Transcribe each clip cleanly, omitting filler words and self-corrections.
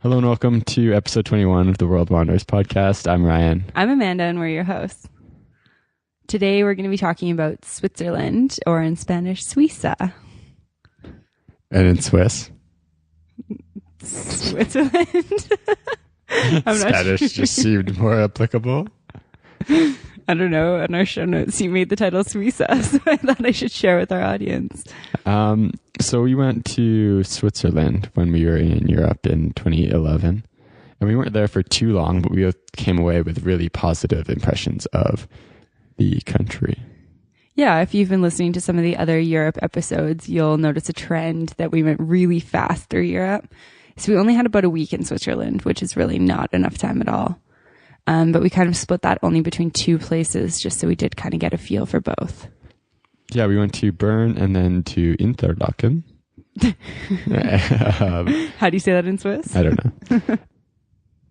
Hello and welcome to episode 21 of the World Wanderers podcast. I'm Ryan. I'm Amanda and we're your hosts. Today we're going to be talking about Switzerland, or in Spanish, Suiza. And in Swiss. Switzerland. I'm not Spanish sure. just seemed more applicable. I don't know. In our show notes, you made the title Suiza, so I thought I should share with our audience. So we went to Switzerland when we were in Europe in 2011. And we weren't there for too long, but we both came away with really positive impressions of the country. Yeah, if you've been listening to some of the other Europe episodes, you'll notice a trend that we went really fast through Europe. So we only had about a week in Switzerland, which is really not enough time at all. But we kind of split that only between two places, just so we did kind of get a feel for both. Yeah, we went to Bern and then to Interlaken. How do you say that in Swiss? I don't know.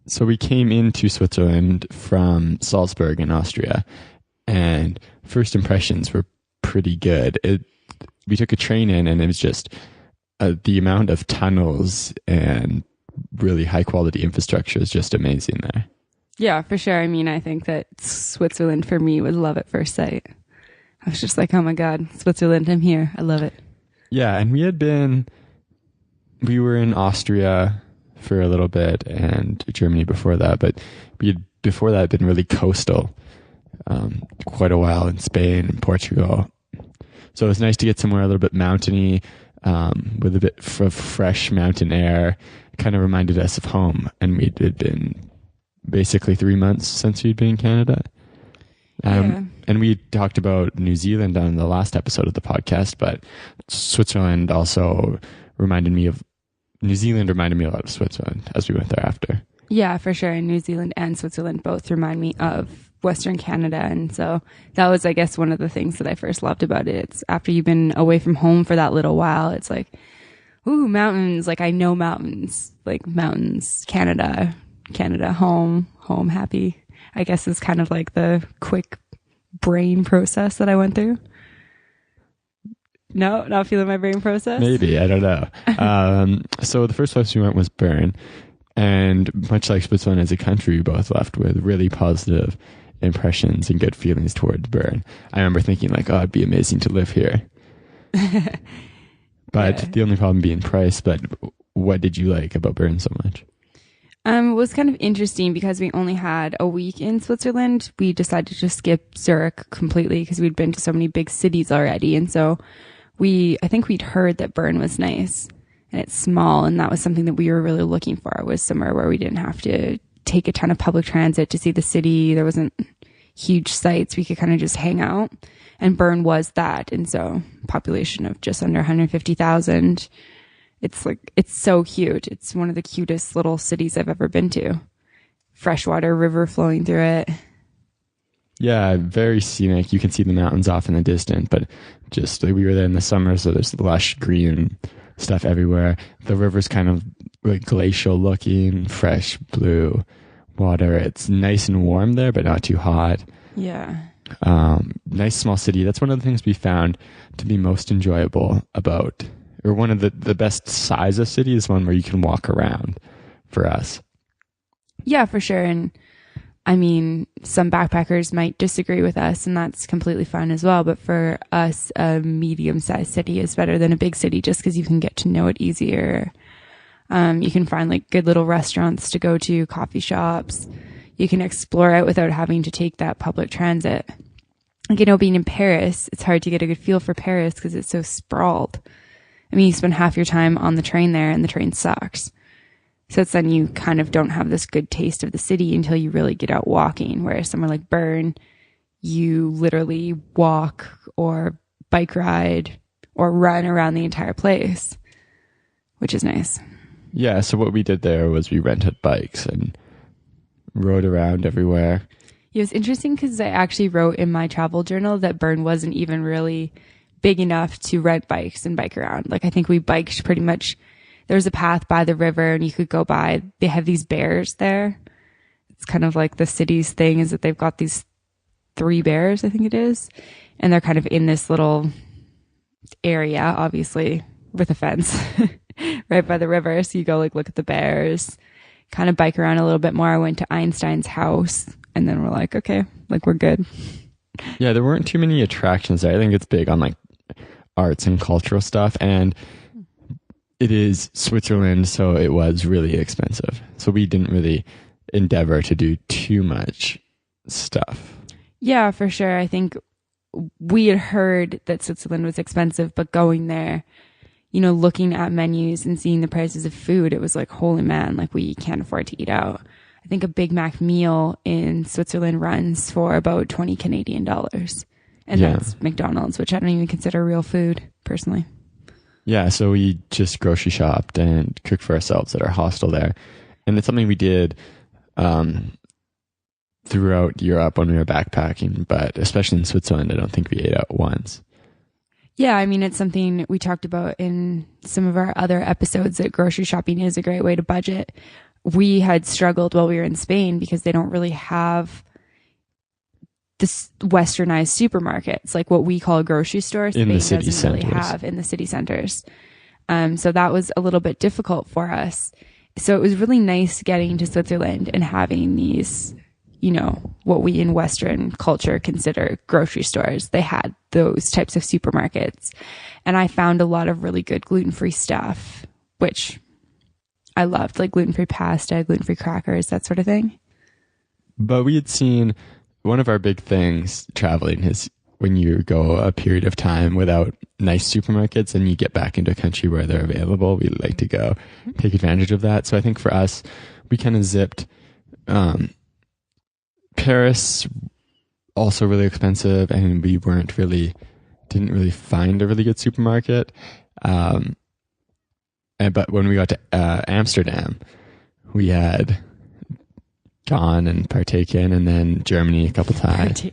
So we came into Switzerland from Salzburg in Austria, and first impressions were pretty good. We took a train in, and it was just the amount of tunnels and really high quality infrastructure is just amazing there. Yeah, for sure. I mean, I think that Switzerland for me was love at first sight. I was just like, oh my God, Switzerland, I'm here. I love it. Yeah, and we were in Austria for a little bit and Germany before that, but we had before that been really coastal, quite a while in Spain and Portugal. So it was nice to get somewhere a little bit mountainy, with a bit of fresh mountain air. It kind of reminded us of home, and we had been basically 3 months since we'd been in Canada. And we talked about New Zealand on the last episode of the podcast, but Switzerland also New Zealand reminded me a lot of Switzerland as we went there after. Yeah, for sure. And New Zealand and Switzerland both remind me of Western Canada. And so that was, I guess, one of the things that I first loved about it. It's after you've been away from home for that little while, it's like, ooh, mountains. Like, I know mountains, like mountains, Canada, home, happy. I guess is kind of like the quick brain process that I went through. No, not feeling my brain process? Maybe, I don't know. So the first place we went was Bern, and much like Switzerland as a country, we both left with really positive impressions and good feelings towards Bern. I remember thinking like, oh, it'd be amazing to live here. But The only problem being price. But what did you like about Bern so much? It was kind of interesting because we only had a week in Switzerland. We decided to skip Zurich completely because we'd been to so many big cities already. And so I think we'd heard that Bern was nice and it's small. And that was something that we were really looking for, was somewhere where we didn't have to take a ton of public transit to see the city. There wasn't huge sites. We could kind of just hang out. And Bern was that. And so population of just under 150,000. It's so cute. It's one of the cutest little cities I've ever been to. Freshwater river flowing through it. Yeah, very scenic. You can see the mountains off in the distance, but just we were there in the summer, so there's lush green stuff everywhere. The river's kind of like glacial looking, fresh blue water. It's nice and warm there, but not too hot. Yeah. Nice small city. That's one of the things we found to be most enjoyable about, or one of the best size of city is one where you can walk around for us. Yeah, for sure. And I mean, some backpackers might disagree with us, and that's completely fine as well. But for us, a medium-sized city is better than a big city just because you can get to know it easier. You can find like good little restaurants to go to, coffee shops. You can explore it without having to take that public transit. Like, being in Paris, it's hard to get a good feel for Paris because it's so sprawled. I mean, you spend half your time on the train there and the train sucks. So it's then you kind of don't have this good taste of the city until you really get out walking. Whereas somewhere like Bern, you literally walk or bike ride or run around the entire place, which is nice. Yeah, so what we did there was we rented bikes and rode around everywhere. It was interesting because I actually wrote in my travel journal that Bern wasn't even really big enough to rent bikes and bike around. Like, I think we biked pretty much. There was a path by the river and you could go by. They have these bears there. It's kind of like the city's thing is that they've got these 3 bears, I think it is. And they're kind of in this little area, obviously with a fence right by the river. So you go like look at the bears. kind of bike around a little bit more. I went to Einstein's house, and then we're like, okay, like we're good. Yeah, there weren't too many attractions there. I think it's big on like arts and cultural stuff, and it is Switzerland, so it was really expensive. So we didn't really endeavor to do too much stuff. Yeah, for sure. I think we had heard that Switzerland was expensive, but going there, you know, looking at menus and seeing the prices of food, it was like, holy man, like we can't afford to eat out. I think a Big Mac meal in Switzerland runs for about 20 Canadian dollars. And that's McDonald's, which I don't even consider real food, personally. Yeah, so we just grocery shopped and cooked for ourselves at our hostel there. And it's something we did throughout Europe when we were backpacking, but especially in Switzerland, I don't think we ate out once. Yeah, I mean, it's something we talked about in some of our other episodes, that grocery shopping is a great way to budget. We had struggled while we were in Spain because they don't really have this westernized supermarkets, like what we call a grocery store. Spain doesn't really have in the city centers. So that was a little bit difficult for us. So it was really nice getting to Switzerland and having these, you know, what we in Western culture consider grocery stores. They had those types of supermarkets. And I found a lot of really good gluten-free stuff, which I loved, like gluten-free pasta, gluten-free crackers, that sort of thing. But we had seen, one of our big things traveling is when you go a period of time without nice supermarkets and you get back into a country where they're available, we like to go take advantage of that. So I think for us, we kind of zipped Paris, also really expensive, and we didn't really find a really good supermarket. But when we got to Amsterdam, we had gone and partaken, and then Germany a couple times.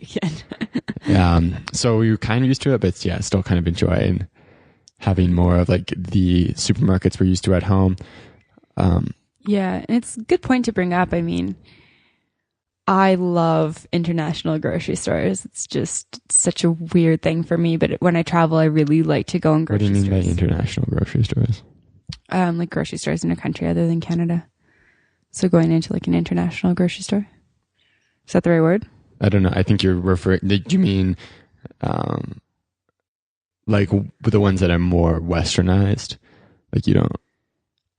So we were kind of used to it, but yeah, still kind of enjoying having more of like the supermarkets we're used to at home. Yeah, and it's a good point to bring up. I mean, I love international grocery stores. It's just such a weird thing for me, but when I travel, I really like to go in grocery stores. What do you mean by international grocery stores? Like grocery stores in a country other than Canada. So going into like an international grocery store. Is that the right word? I don't know. I think you're referring, did you mean like the ones that are more westernized? Like you don't.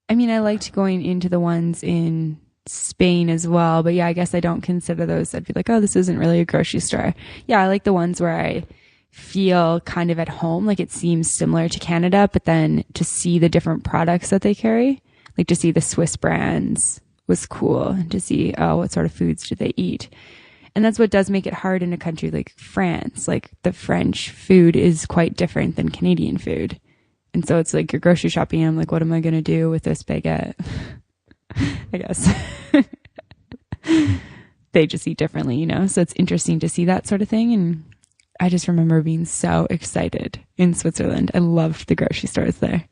I mean, I liked going into the ones in Spain as well, but yeah, I guess I don't consider those. I'd be like, oh, this isn't really a grocery store. Yeah, I like the ones where I feel kind of at home, like it seems similar to Canada, but then to see the different products that they carry, like to see the Swiss brands was cool, and to see, oh, what sort of foods do they eat. And that's what does make it hard in a country like France. Like the French food is quite different than Canadian food. And so it's like you're grocery shopping, I'm like, what am I going to do with this baguette? I guess. They just eat differently, you know? So it's interesting to see that sort of thing. And I just remember being so excited in Switzerland. I loved the grocery stores there.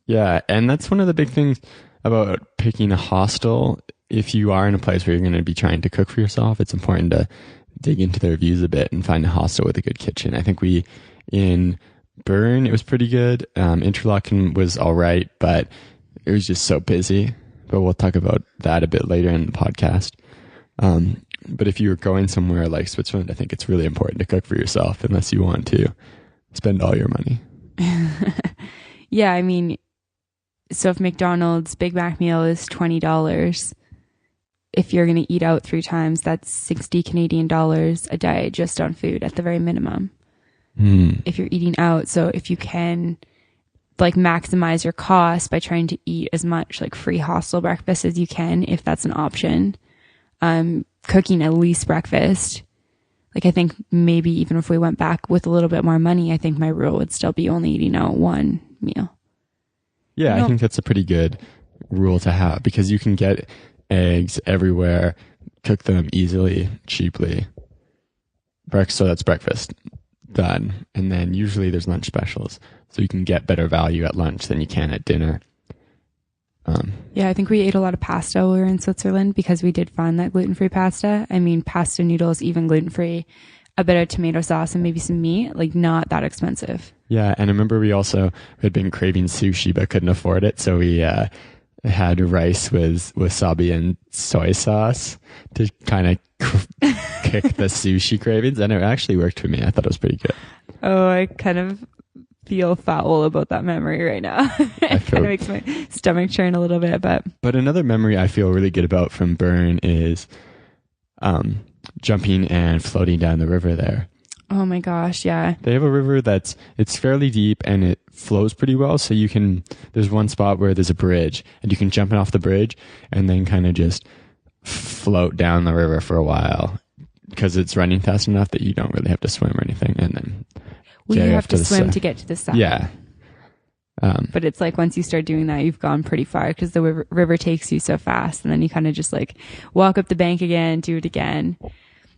Yeah, and that's one of the big things about picking a hostel. If you are in a place where you're going to be trying to cook for yourself, it's important to dig into the reviews a bit and find a hostel with a good kitchen. I think in Bern, it was pretty good. Interlaken was all right, but it was just so busy. But we'll talk about that a bit later in the podcast. But if you're going somewhere like Switzerland, I think it's really important to cook for yourself unless you want to spend all your money. Yeah, I mean, so if McDonald's Big Mac meal is $20, if you're going to eat out 3 times, that's 60 Canadian dollars a day just on food at the very minimum. If you're eating out. So if you can like maximize your cost by trying to eat as much like free hostel breakfast as you can, if that's an option, cooking at least breakfast. Like I think maybe even if we went back with a little bit more money, I think my rule would still be only eating out 1 meal. Yeah, I think that's a pretty good rule to have because you can get eggs everywhere, cook them easily, cheaply. So that's breakfast done. And then usually there's lunch specials. So you can get better value at lunch than you can at dinner. Yeah, I think we ate a lot of pasta while we were in Switzerland because we did find that gluten-free pasta. I mean, pasta noodles, even gluten-free, a bit of tomato sauce and maybe some meat, like not that expensive. Yeah, and I remember we had been craving sushi but couldn't afford it. So we had rice with wasabi and soy sauce to kind of kick the sushi cravings, and it actually worked for me. I thought it was pretty good. Oh, I kind of feel foul about that memory right now. It kind of makes my stomach churn a little bit, but another memory I feel really good about from Bern is jumping and floating down the river there. Oh my gosh, yeah. They have a river it's fairly deep and it flows pretty well. So there's one spot where there's a bridge and you can jump off the bridge and then kind of just float down the river for a while because it's running fast enough that you don't really have to swim or anything. And then you have to swim to get to the side. Yeah. But it's like once you start doing that, you've gone pretty far because the river takes you so fast. And then you kind of just like walk up the bank again, do it again.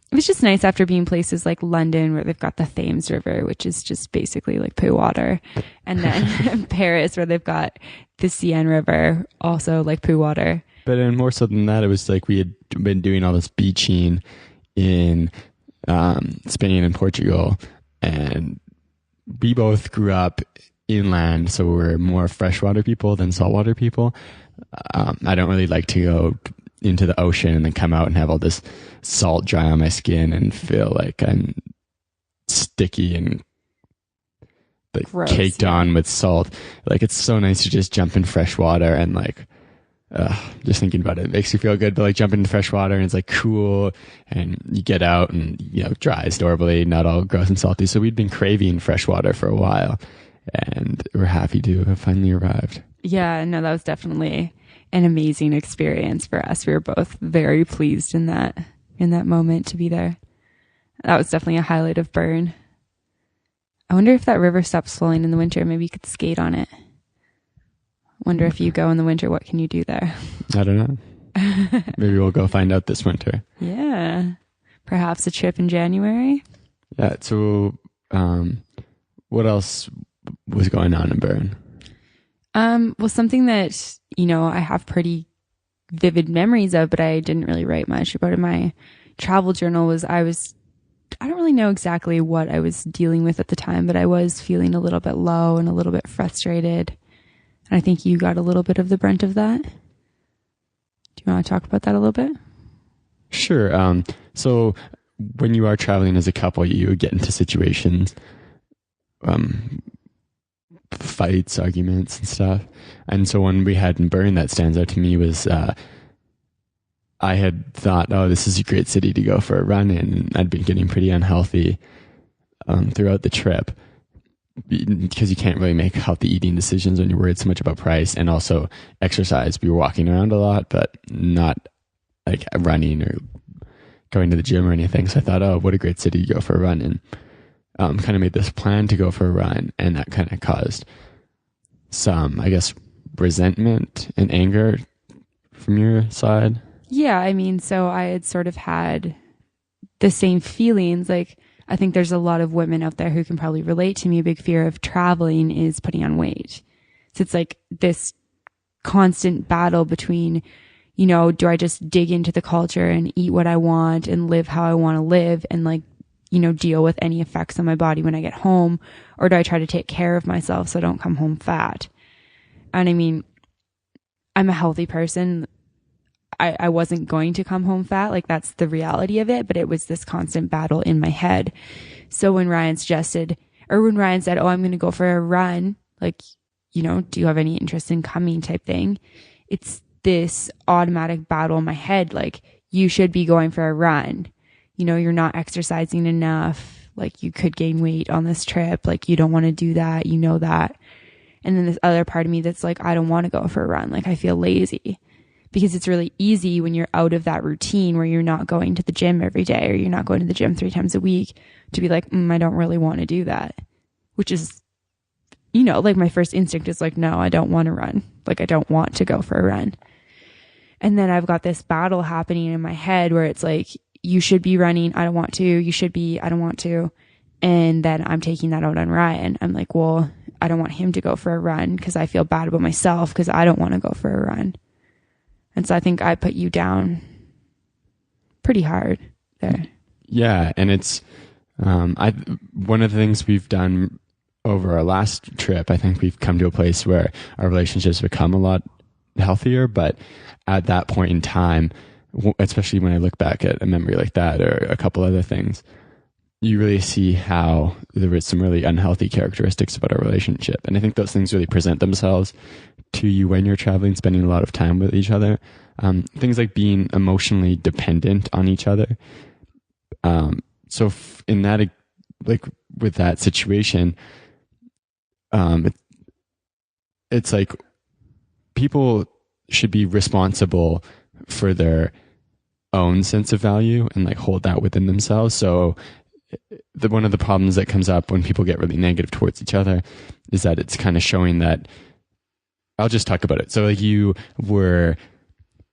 It was just nice after being places like London where they've got the Thames River, which is just basically like poo water. And then Paris where they've got the Seine River, also like poo water. But more so than that, it was like we had been doing all this beaching in Spain and Portugal. And we both grew up inland, so we're more freshwater people than saltwater people. I don't really like to go into the ocean and then come out and have all this salt dry on my skin and feel like I'm sticky and like gross, caked on with salt. Like it's so nice to just jump in fresh water and like just thinking about it makes you feel good, but like jumping into fresh water and it's like cool and you get out and dry adorably, not all gross and salty. So we'd been craving fresh water for a while and we're happy to have finally arrived. Yeah, no, that was definitely an amazing experience for us. We were both very pleased in that moment to be there. That was definitely a highlight of Bern. I wonder if that river stops flowing in the winter. Maybe you could skate on it. Wonder if you go in the winter, what can you do there? I don't know. Maybe we'll go find out this winter. Yeah. Perhaps a trip in January. Yeah. So, what else was going on in Bern? Well, something that, I have pretty vivid memories of, but I didn't really write much about in my travel journal was I don't really know exactly what I was dealing with at the time, but I was feeling a little bit low and a little bit frustrated. And I think you got a little bit of the brunt of that. Do you want to talk about that a little bit? Sure. So when you are traveling as a couple, you get into situations, fights, arguments and stuff. And so when we had in Bern, that stands out to me was, I had thought, oh, this is a great city to go for a run in. And I'd been getting pretty unhealthy, throughout the trip because you can't really make healthy eating decisions when you're worried so much about price and also exercise. We were walking around a lot, but not like running or going to the gym or anything. So I thought, oh, what a great city to go for a run in. Kind of made this plan to go for a run, and that kind of caused some, I guess, resentment and anger from your side. Yeah, I mean, so I had sort of had the same feelings. Like, I think there's a lot of women out there who can probably relate to me. A big fear of traveling is putting on weight. So it's like this constant battle between, do I just dig into the culture and eat what I want and live how I want to live and like, deal with any effects on my body when I get home? Or do I try to take care of myself so I don't come home fat? And I mean, I'm a healthy person. I wasn't going to come home fat. Like that's the reality of it, but it was this constant battle in my head. So when Ryan said, oh, I'm going to go for a run, like, do you have any interest in coming type thing? It's this automatic battle in my head. Like you should be going for a run. You're not exercising enough. Like you could gain weight on this trip. Like you don't want to do that. That. And then this other part of me that's like, I don't want to go for a run. Like I feel lazy. Because it's really easy when you're out of that routine where you're not going to the gym every day or you're not going to the gym 3 times a week to be like, I don't really want to do that. Which is, like my first instinct is like, no, I don't want to run. Like I don't want to go for a run. And then I've got this battle happening in my head where it's like, you should be running. I don't want to. You should be. I don't want to. And then I'm taking that out on Ryan. I'm like, well, I don't want him to go for a run because I feel bad about myself because I don't want to go for a run. And so I think I put you down pretty hard there. Yeah. And it's, one of the things we've done over our last trip, I think we've come to a place where our relationships become a lot healthier. But at that point in time, especially when I look back at a memory like that or a couple other things, you really see how there was some really unhealthy characteristics about our relationship. And I think those things really present themselves to you when you're traveling, spending a lot of time with each other. Things like being emotionally dependent on each other. So in that, like with that situation, it's like people should be responsible for their own sense of value and like hold that within themselves. So one of the problems that comes up when people get really negative towards each other is that it's kind of showing that, I'll just talk about it. So like you were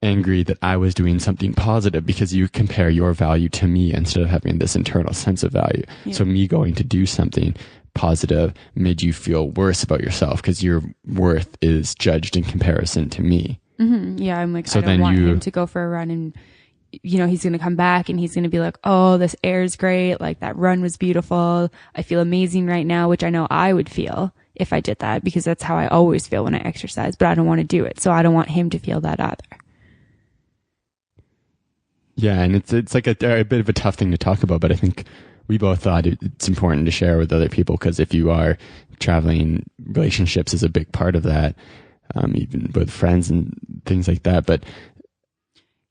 angry that I was doing something positive because you compare your value to me instead of having this internal sense of value. Yeah. So me going to do something positive made you feel worse about yourself because your worth is judged in comparison to me. Mm-hmm. Yeah, I'm like, so I don't want him to go for a run and, you know, he's going to come back and he's going to be like, oh, this air is great. Like that run was beautiful. I feel amazing right now, which I know I would feel if I did that because that's how I always feel when I exercise, but I don't want to do it. So I don't want him to feel that either. Yeah. And it's like a bit of a tough thing to talk about, but I think we both thought it's important to share with other people because if you are traveling, relationships is a big part of that, even with friends and things like that. But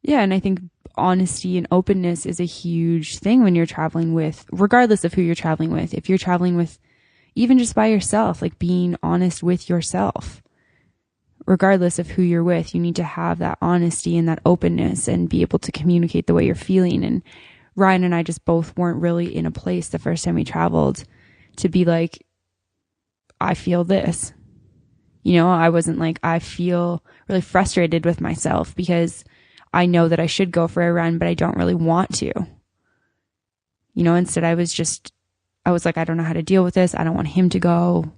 yeah, and I think honesty and openness is a huge thing when you're traveling with, regardless of who you're traveling with. If you're traveling with, even just by yourself, like being honest with yourself, regardless of who you're with, you need to have that honesty and that openness and be able to communicate the way you're feeling. And Ryan and I just both weren't really in a place the first time we traveled to be like, I feel this. You know, I wasn't like, I feel really frustrated with myself because I know that I should go for a run, but I don't really want to. You know, instead I was like, I don't know how to deal with this. I don't want him to go.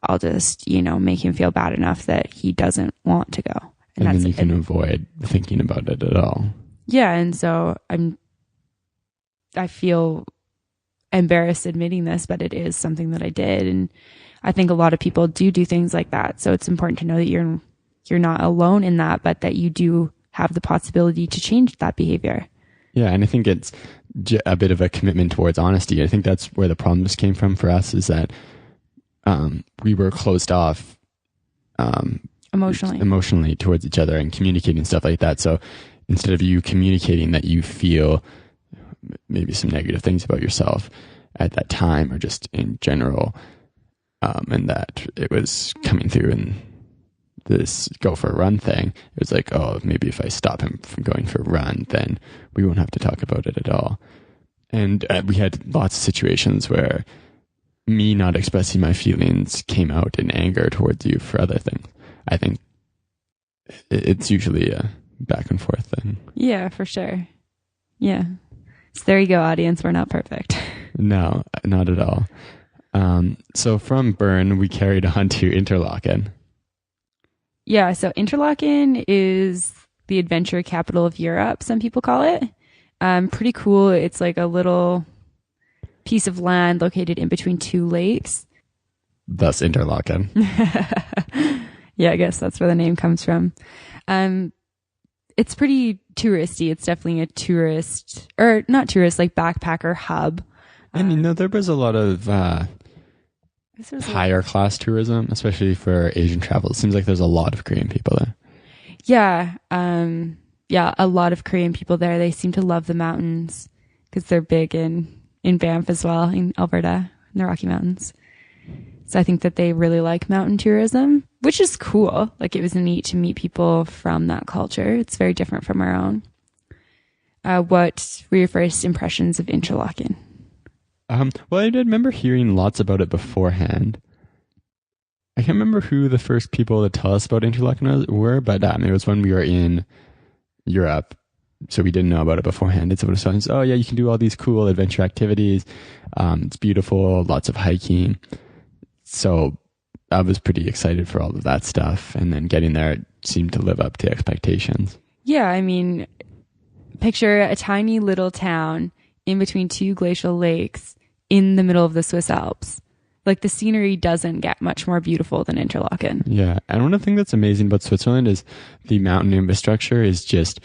I'll just, you know, make him feel bad enough that he doesn't want to go. And then you can avoid thinking about it at all. Yeah. And so I feel embarrassed admitting this, but it is something that I did. And I think a lot of people do things like that. So it's important to know that you're not alone in that, but that you do have the possibility to change that behavior. Yeah. And I think it's a bit of a commitment towards honesty. I think that's where the problems came from for us is that, we were closed off, emotionally towards each other and communicating stuff like that. So instead of you communicating that you feel maybe some negative things about yourself at that time or just in general, and that it was coming through in this go for a run thing, it was like, oh, maybe if I stop him from going for a run, then we won't have to talk about it at all. And we had lots of situations where me not expressing my feelings came out in anger towards you for other things. I think it's usually a back and forth thing. Yeah, for sure. Yeah. So there you go, audience. We're not perfect. No, not at all. So from Bern, we carried on to Interlaken. Yeah, so Interlaken is the adventure capital of Europe, some people call it. Pretty cool. It's like a little piece of land located in between two lakes. Thus Interlaken. Yeah, I guess that's where the name comes from. It's pretty touristy. It's definitely a tourist, or not tourist, like backpacker hub. I mean, no, there was a lot of higher class tourism, especially for Asian travel. It seems like there's a lot of Korean people there. Yeah. Yeah, a lot of Korean people there. They seem to love the mountains because they're big in Banff as well, in Alberta, in the Rocky Mountains. So I think that they really like mountain tourism, which is cool. Like it was neat to meet people from that culture. It's very different from our own. What were your first impressions of Interlaken? Well, I did remember hearing lots about it beforehand. I can't remember who the first people to tell us about Interlaken were, but it was when we were in Europe. So we didn't know about it beforehand. It's about us, oh yeah, you can do all these cool adventure activities. It's beautiful, lots of hiking. So I was pretty excited for all of that stuff. And then getting there, it seemed to live up to expectations. Yeah, I mean, picture a tiny little town in between two glacial lakes in the middle of the Swiss Alps. Like the scenery doesn't get much more beautiful than Interlaken. Yeah. And one of the things that's amazing about Switzerland is the mountain infrastructure is just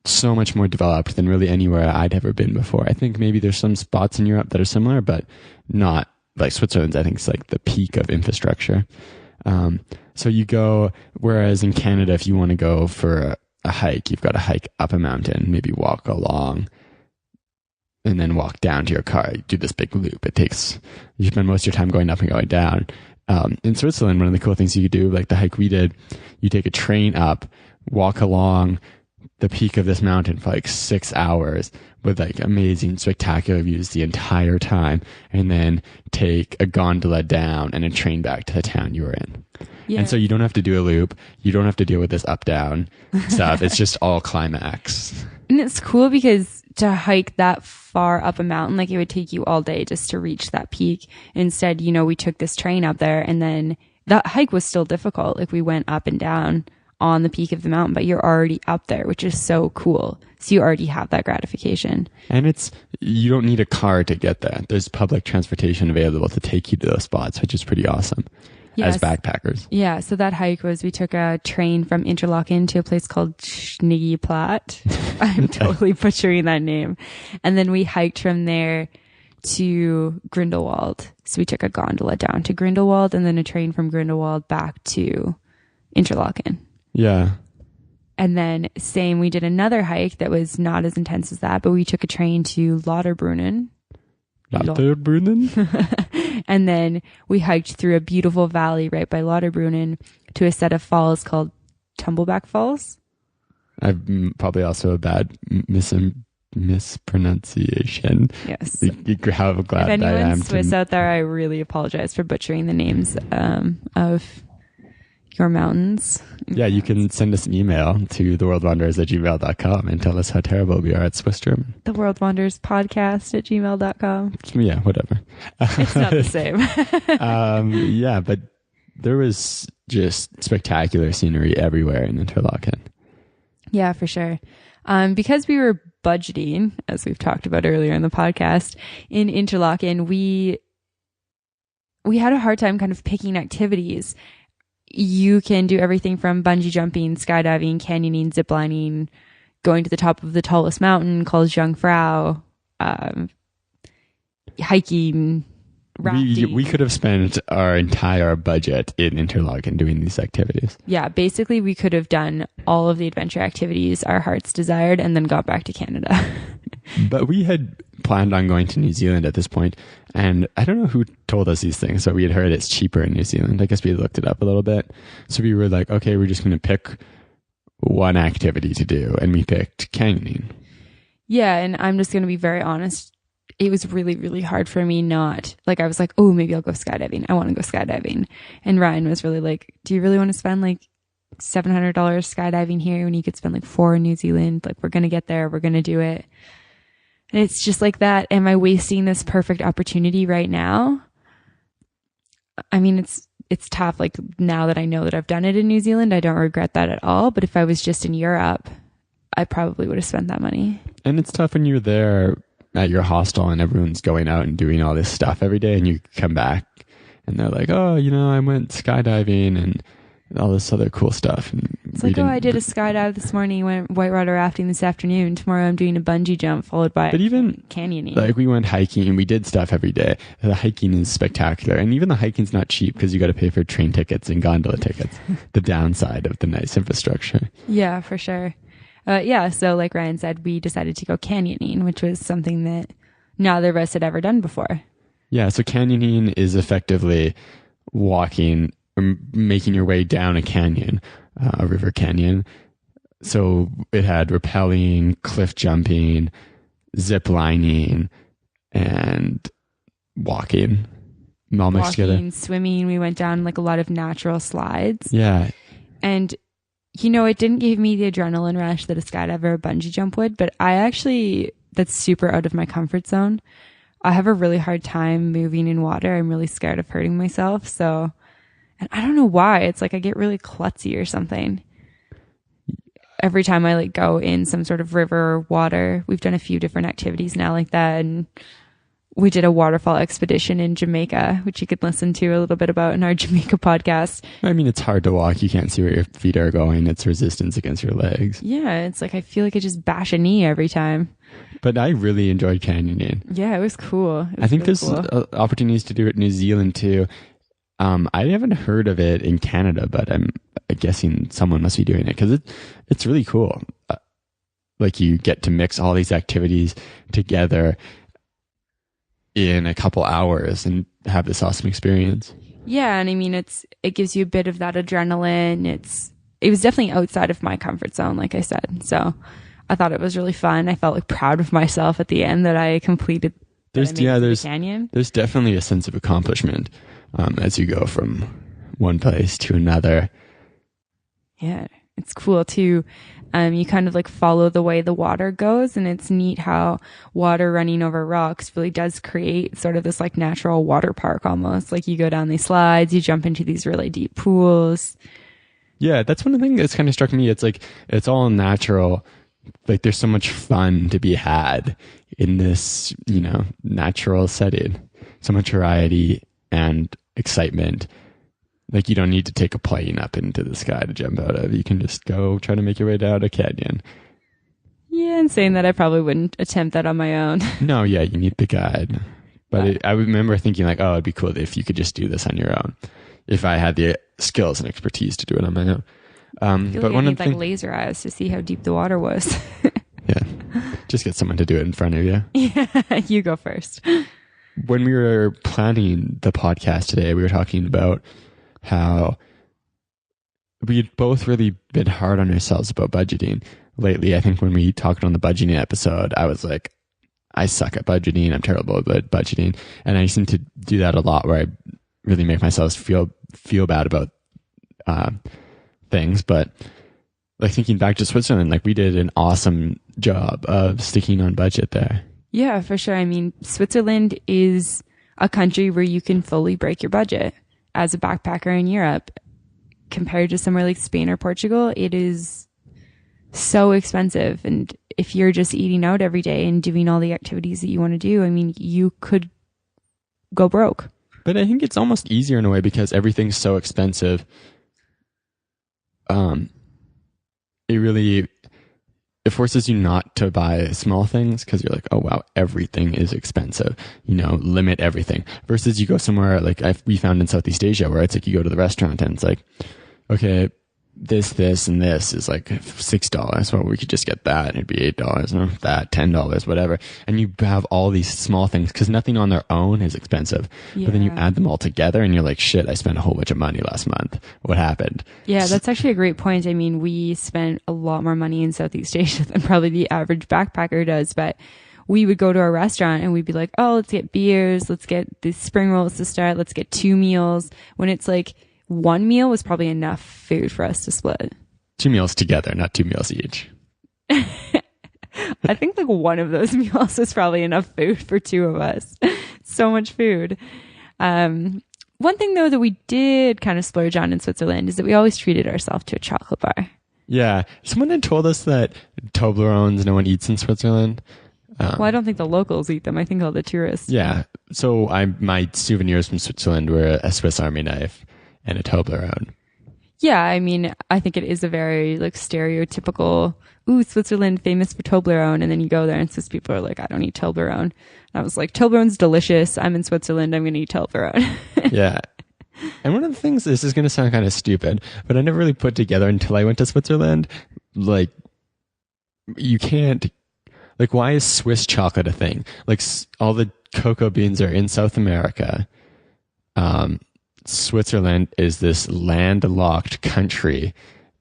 so much more developed than really anywhere I'd ever been before. I think maybe there's some spots in Europe that are similar, but not like Switzerland's. I think it's like the peak of infrastructure. So you go, whereas in Canada, if you want to go for a hike, you've got to hike up a mountain, maybe walk along, and then walk down to your car. You do this big loop. You spend most of your time going up and going down. In Switzerland, one of the cool things you could do, like the hike we did, you take a train up, walk along the peak of this mountain for like 6 hours with like amazing, spectacular views the entire time, and then take a gondola down and a train back to the town you were in. Yeah. And so you don't have to do a loop. You don't have to deal with this up-down stuff. It's just all climax. And it's cool because to hike that far up a mountain, like it would take you all day just to reach that peak. Instead, we took this train up there, and then that hike was still difficult. Like we went up and down on the peak of the mountain, but you're already up there, which is so cool. So you already have that gratification. And you don't need a car to get there. There's public transportation available to take you to those spots, which is pretty awesome. Yes. As backpackers. Yeah. So that hike we took a train from Interlaken to a place called Schnigiplatt. I'm totally butchering that name. And then we hiked from there to Grindelwald. So we took a gondola down to Grindelwald and then a train from Grindelwald back to Interlaken. Yeah. And then we did another hike that was not as intense as that, but we took a train to Lauterbrunnen. And then we hiked through a beautiful valley right by Lauterbrunnen to a set of falls called Tumbleback Falls. I've probably also a bad mispronunciation. Yes. How glad if I am. Anyone's Swiss out there, I really apologize for butchering the names of your mountains. Yeah, you can send us an email to theworldwanderers@gmail.com and tell us how terrible we are at Swiss German. The World Wanderers podcast at gmail.com. Yeah, whatever. It's not the same. Yeah, but there was just spectacular scenery everywhere in Interlaken. Yeah, for sure. Because we were budgeting, as we've talked about earlier in the podcast, in Interlaken, we had a hard time kind of picking activities. You can do everything from bungee jumping, skydiving, canyoning, ziplining, going to the top of the tallest mountain called Jungfrau, hiking, rafting. We could have spent our entire budget in Interlaken doing these activities. Yeah, basically we could have done all of the adventure activities our hearts desired and then got back to Canada. But we had planned on going to New Zealand at this point, and I don't know who told us these things, but we had heard it's cheaper in New Zealand. I guess we had looked it up a little bit. So we were like, okay, we're just going to pick one activity to do, and we picked canyoning. Yeah, and I'm just going to be very honest. It was really, really hard for me not, like I was like, oh, maybe I'll go skydiving. I want to go skydiving. And Ryan was really like, do you really want to spend like $700 skydiving here when you could spend like $4 in New Zealand? Like, we're going to get there. We're going to do it. And it's just like that. Am I wasting this perfect opportunity right now? I mean, it's tough. Like now that I know that I've done it in New Zealand, I don't regret that at all. But if I was just in Europe, I probably would have spent that money. And it's tough when you're there at your hostel and everyone's going out and doing all this stuff every day, and you come back and they're like, oh, I went skydiving and all this other cool stuff. And it's like, I did a skydive this morning, went whitewater rafting this afternoon. Tomorrow I'm doing a bungee jump followed by canyoning. Like we went hiking and we did stuff every day. The hiking is spectacular. And even the hiking's not cheap because you got to pay for train tickets and gondola tickets. The downside of the nice infrastructure. Yeah, for sure. So like Ryan said, we decided to go canyoning, which was something that neither of us had ever done before. Yeah, so canyoning is effectively walking or making your way down a canyon, a river canyon. So it had rappelling, cliff jumping, zip lining, and walking all mixed together. Swimming. We went down like a lot of natural slides. Yeah. And it didn't give me the adrenaline rush that a skydive or a bungee jump would, but that's super out of my comfort zone. I have a really hard time moving in water. I'm really scared of hurting myself. So, and I don't know why. It's like I get really klutzy or something. Every time I go in some sort of river or water, we've done a few different activities now like that. And we did a waterfall expedition in Jamaica, which you could listen to a little bit about in our Jamaica podcast. I mean, it's hard to walk. You can't see where your feet are going. It's resistance against your legs. Yeah, it's like I feel like I just bash a knee every time. But I really enjoyed canyoning. Yeah, it was cool. I think there's opportunities to do it in New Zealand too. I haven't heard of it in Canada, but I'm guessing someone must be doing it because it's really cool. Like you get to mix all these activities together in a couple hours and have this awesome experience. Yeah, and I mean it gives you a bit of that adrenaline. It was definitely outside of my comfort zone, like I said. So I thought it was really fun. I felt like proud of myself at the end that I completed. There's canyon. There's definitely a sense of accomplishment as you go from one place to another. Yeah, it's cool too. You kind of like follow the way the water goes, and it's neat how water running over rocks really does create sort of this like natural water park almost. Like you go down these slides, you jump into these really deep pools. Yeah, that's one of the things that's kind of struck me. It's like, it's all natural. Like there's so much fun to be had in this, natural setting. So much variety and excitement. Like you don't need to take a plane up into the sky to jump out of. You can just go try to make your way down a canyon. Yeah, and saying that I probably wouldn't attempt that on my own. No, yeah, you need the guide. But I remember thinking like, oh, it'd be cool if you could just do this on your own. If I had the skills and expertise to do it on my own. But one of the laser eyes to see how deep the water was. Yeah, just get someone to do it in front of you. Yeah, you go first. When we were planning the podcast today, we were talking about how we had both really been hard on ourselves about budgeting lately. I think when we talked on the budgeting episode, I was like, I suck at budgeting. I'm terrible at budgeting. And I seem to do that a lot where I really make myself feel bad about things. But like thinking back to Switzerland, like we did an awesome job of sticking on budget there. Yeah, for sure. I mean, Switzerland is a country where you can fully break your budget. As a backpacker in Europe, compared to somewhere like Spain or Portugal, it is so expensive. And if you're just eating out every day and doing all the activities that you want to do, I mean, you could go broke. But I think it's almost easier in a way because everything's so expensive. It forces you not to buy small things because you're like, oh wow, everything is expensive. Limit everything. Versus you go somewhere like we found in Southeast Asia where it's like you go to the restaurant and it's like, okay, this, and this is like $6. Well, we could just get that and it'd be $8, or that $10, whatever. And you have all these small things because nothing on their own is expensive. Yeah. But then you add them all together and you're like, shit, I spent a whole bunch of money last month. What happened? Yeah, that's actually a great point. I mean, we spent a lot more money in Southeast Asia than probably the average backpacker does, but we would go to a restaurant and we'd be like, oh, let's get beers, let's get the spring rolls to start, let's get 2 meals, when it's like one meal was probably enough food for us to split. 2 meals together, not 2 meals each. I think like one of those meals was probably enough food for 2 of us. So much food. One thing though that we did kind of splurge on in Switzerland is that we always treated ourselves to a chocolate bar. Yeah. Someone had told us that Toblerones no one eats in Switzerland. Well, I don't think the locals eat them. I think all the tourists. Yeah. So my souvenirs from Switzerland were a Swiss Army knife and a Toblerone. Yeah, I mean, I think it is a very like stereotypical, Switzerland famous for Toblerone, and then you go there and Swiss people are like, I don't eat Toblerone. And I was like, Toblerone's delicious. I'm in Switzerland. I'm going to eat Toblerone. Yeah. And one of the things, this is going to sound kind of stupid, but I never really put together until I went to Switzerland, like, you can't, like, why is Swiss chocolate a thing? Like, all the cocoa beans are in South America. Switzerland is this landlocked country,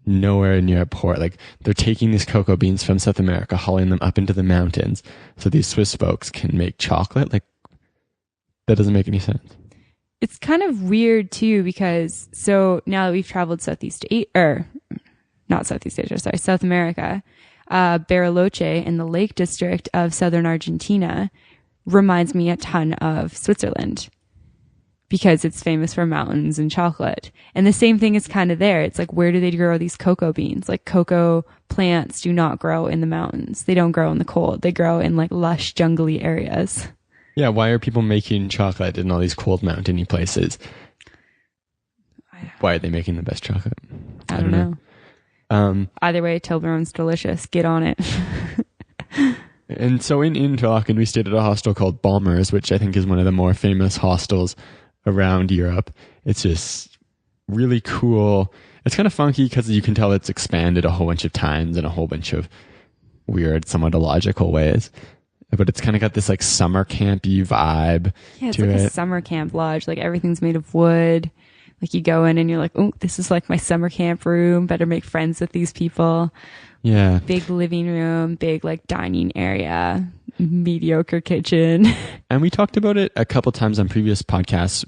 nowhere near a port. Like, they're taking these cocoa beans from South America, hauling them up into the mountains so these Swiss folks can make chocolate. Like, that doesn't make any sense. It's kind of weird too, because so now that we've traveled South America, Bariloche in the Lake District of southern Argentina reminds me a ton of Switzerland because it's famous for mountains and chocolate. And the same thing is kind of there. It's like, where do they grow these cocoa beans? Like, cocoa plants do not grow in the mountains. They don't grow in the cold. They grow in like lush, jungly areas. Yeah, why are people making chocolate in all these cold mountainy places? Why are they making the best chocolate? I don't know. Either way, Toblerone's delicious. Get on it. And so in Interlaken, we stayed at a hostel called Balmer's, which I think is one of the more famous hostels around Europe. It's just really cool. It's kind of funky because you can tell it's expanded a whole bunch of times in a whole bunch of weird, somewhat illogical ways. But it's kind of got this like summer campy vibe Yeah, it's to like it. a summer camp lodge. Like everything's made of wood. Like you go in and you're like, oh, this is like my summer camp room. Better make friends with these people. Yeah. Big living room, big like dining area, mediocre kitchen. And we talked about it a couple times on previous podcasts.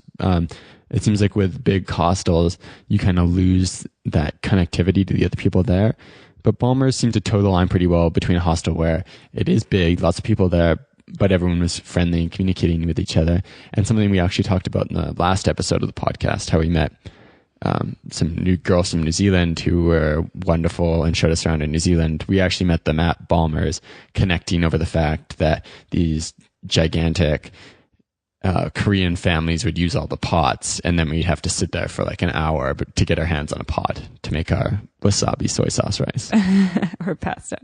It seems like with big hostels, you kind of lose that connectivity to the other people there. But Balmer's seemed to toe the line pretty well between a hostel where it is big, lots of people there, but everyone was friendly and communicating with each other. And something we actually talked about in the last episode of the podcast, how we met some new girls from New Zealand who were wonderful and showed us around in New Zealand. We actually met them at Balmer's, connecting over the fact that these gigantic Korean families would use all the pots, and then we'd have to sit there for like an hour to get our hands on a pot to make our wasabi soy sauce rice. Or pasta.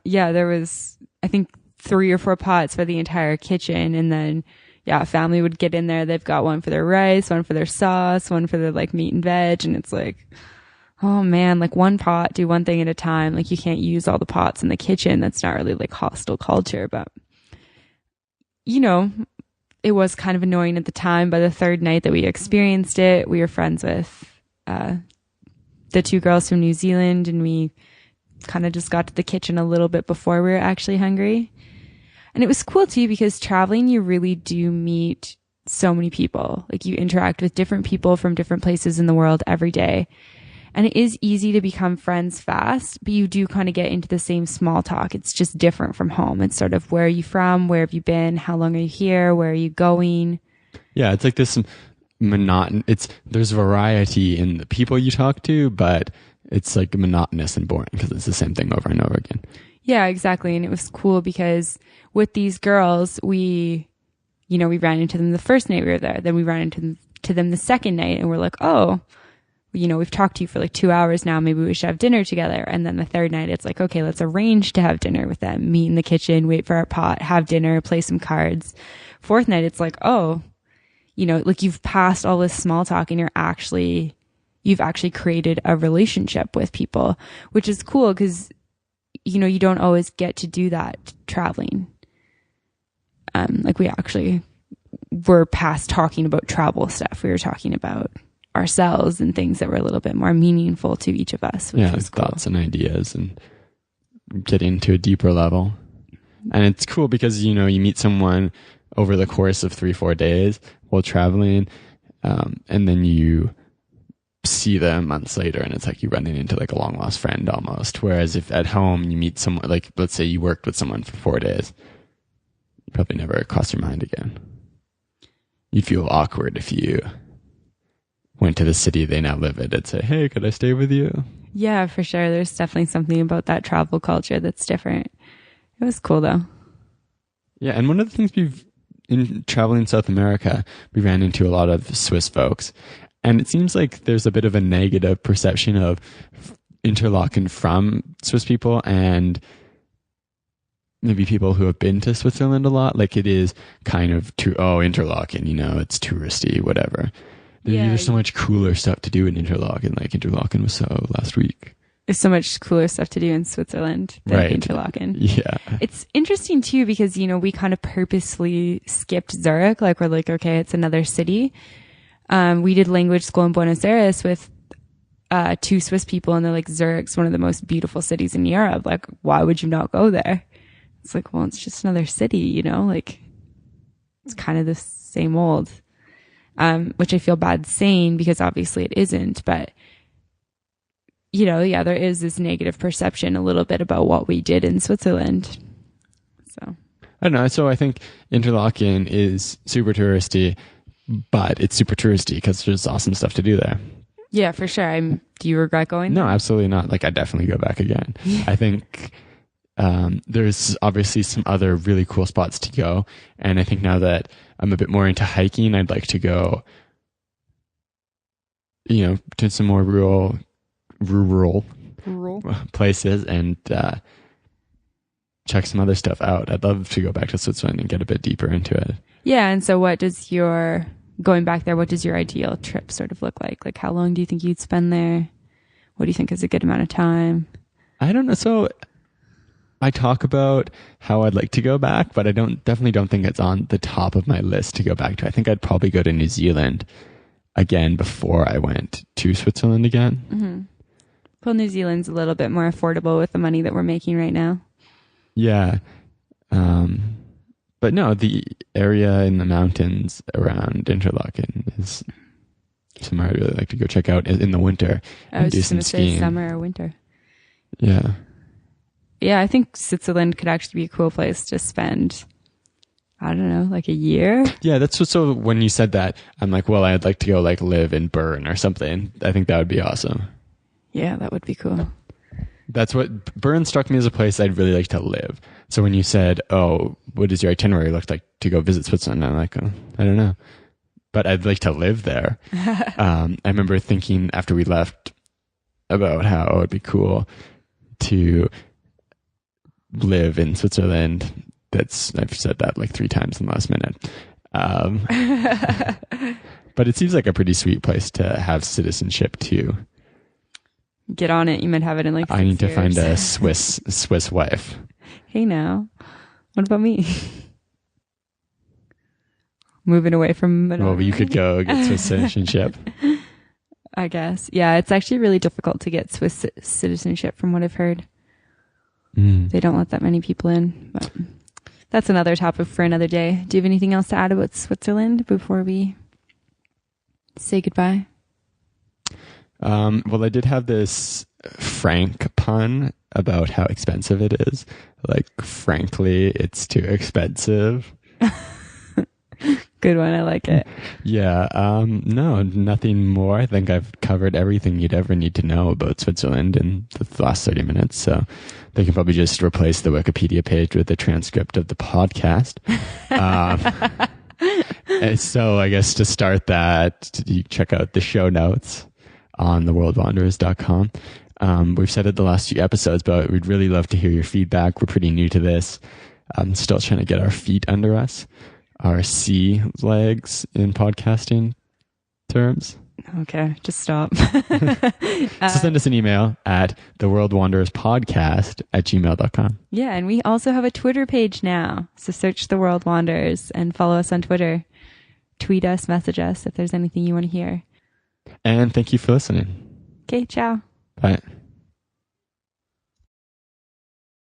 Yeah, there was, I think, 3 or 4 pots for the entire kitchen. And then, yeah, a family would get in there. They've got one for their rice, one for their sauce, one for their like meat and veg. And it's like, oh man, like one pot, do one thing at a time. Like you can't use all the pots in the kitchen. That's not really like hostel culture, but you know, it was kind of annoying at the time. By the 3rd night that we experienced it, we were friends with the 2 girls from New Zealand, and we kind of just got to the kitchen a little bit before we were actually hungry. And it was cool too, because traveling, you really do meet so many people. Like you interact with different people from different places in the world every day. And it is easy to become friends fast, but you do kind of get into the same small talk. It's just different from home. It's sort of, where are you from? Where have you been? How long are you here? Where are you going? Yeah, it's like this there's variety in the people you talk to, but it's like monotonous and boring because it's the same thing over and over again. Yeah, exactly. And it was cool because with these girls, we ran into them the first night we were there. Then we ran into them the second night, and we're like, oh, we've talked to you for like 2 hours now. Maybe we should have dinner together. And then the 3rd night, it's like, okay, let's arrange to have dinner with them, meet in the kitchen, wait for our pot, have dinner, play some cards. 4th night, it's like, oh, like you've passed all this small talk and you've actually created a relationship with people, which is cool because, you don't always get to do that traveling. Like we actually were past talking about travel stuff. We were talking about ourselves and things that were a little bit more meaningful to each of us. Which was cool. Thoughts and ideas, and getting to a deeper level. And it's cool because, you meet someone over the course of 3-4 days while traveling. And then you see them months later, and it's like you're running into like a long lost friend almost. Whereas if at home you meet someone, like let's say you worked with someone for 4 days, you probably never cross your mind again. You'd feel awkward if you went to the city they now live in and say, hey, could I stay with you? Yeah, for sure. There's definitely something about that travel culture that's different. It was cool though. Yeah, and one of the things in traveling South America, we ran into a lot of Swiss folks. And it seems like there's a bit of a negative perception of Interlaken from Swiss people and maybe people who have been to Switzerland a lot. Like it is kind of Interlaken, it's touristy, whatever. There's so much cooler stuff to do in Interlaken. Like Interlaken was so last week. There's so much cooler stuff to do in Switzerland than Interlaken. Yeah. It's interesting too because, we kind of purposely skipped Zurich. Like we're like, okay, it's another city. We did language school in Buenos Aires with 2 Swiss people, and they're like, Zurich's one of the most beautiful cities in Europe. Like, why would you not go there? It's like, well, it's just another city, like it's kind of the same old. Which I feel bad saying because obviously it isn't, but there is this negative perception a little bit about what we did in Switzerland. So I don't know. So I think Interlaken is super touristy, but it's super touristy because there's awesome stuff to do there. Yeah, for sure. Do you regret going No, there? absolutely not. Like I definitely go back again. I think There's obviously some other really cool spots to go. And I think now that I'm a bit more into hiking, I'd like to go, to some more rural places and check some other stuff out. I'd love to go back to Switzerland and get a bit deeper into it. Yeah. And so going back there, what does your ideal trip sort of look like? Like, how long do you think you'd spend there? What do you think is a good amount of time? I don't know. So I talk about how I'd like to go back, but I definitely don't think it's on the top of my list to go back to. I think I'd probably go to New Zealand again before I went to Switzerland again. Mm-hmm. Well, New Zealand's a little bit more affordable with the money that we're making right now. Yeah. But no, the area in the mountains around Interlaken is somewhere I'd really like to go check out in the winter and do some skiing. Summer or winter. Yeah. Yeah, I think Switzerland could actually be a cool place to spend, I don't know, like a year. Yeah, so when you said that, I'm like, well, I'd like to go live in Bern or something. I think that would be awesome. Yeah, that would be cool. That's what Bern struck me as a place I'd really like to live. So when you said, oh, what does your itinerary look like to go visit Switzerland? I'm like, oh, I don't know. But I'd like to live there. I remember thinking after we left about how it would be cool to live in Switzerland. I've said that like 3 times in the last minute. But it seems like a pretty sweet place to have citizenship too. Get on it. You might have it in like 6 I need to years. find a Swiss wife. Hey now, what about me? Moving away from Manila. Well, you could go get Swiss citizenship. I guess. Yeah, it's actually really difficult to get Swiss citizenship from what I've heard. They don't let that many people in. But that's another topic for another day. Do you have anything else to add about Switzerland before we say goodbye? Well, I did have this franc pun about how expensive it is. Like, frankly, it's too expensive. Good one. I like it. Yeah. No, nothing more. I think I've covered everything you'd ever need to know about Switzerland in the last 30 minutes. So they can probably just replace the Wikipedia page with a transcript of the podcast. And so I guess to start that, you check out the show notes on theworldwanderers.com. We've said it the last few episodes, but we'd really love to hear your feedback. We're pretty new to this. I'm still trying to get our feet under us, our sea legs in podcasting terms. Okay, just stop. So send us an email at theworldwandererspodcast@gmail.com. Yeah, and we also have a Twitter page now. So search The World Wanderers and follow us on Twitter. Tweet us, message us if there's anything you want to hear. And thank you for listening. Okay, ciao. Bye.